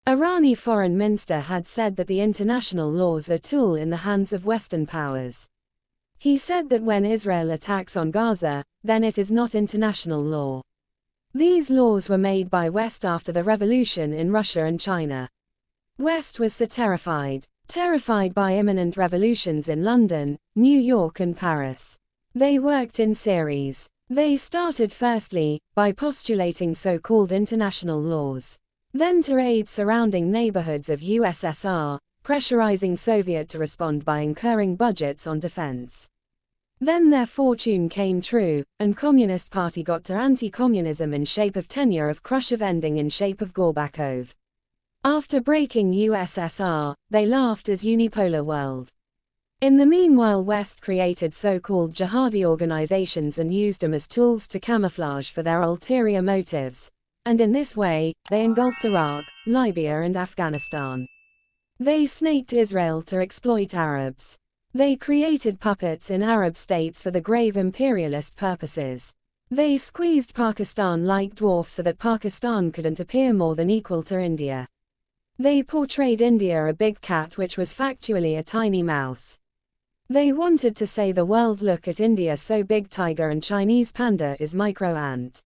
Irani foreign minister had said that the international laws are a tool in the hands of Western powers. He said that when Israel attacks on Gaza, then it is not international law. These laws were made by West after the revolution in Russia and China. West was so terrified by imminent revolutions in London, New York and Paris. They worked in series. They started firstly, by postulating so-called international laws. Then to aid surrounding neighborhoods of USSR, pressurizing Soviet to respond by incurring budgets on defense. Then their fortune came true, and Communist Party got to anti-communism in shape of tenure of Khrushchev ending in shape of Gorbachev. After breaking USSR, they laughed as unipolar world. In the meanwhile West created so-called jihadi organizations and used them as tools to camouflage for their ulterior motives. And in this way, they engulfed Iraq, Libya and Afghanistan. They snaked Israel to exploit Arabs. They created puppets in Arab states for the grave imperialist purposes. They squeezed Pakistan like dwarf so that Pakistan couldn't appear more than equal to India. They portrayed India a big cat which was factually a tiny mouse. They wanted to say the world look at India so big tiger and Chinese panda is micro ant.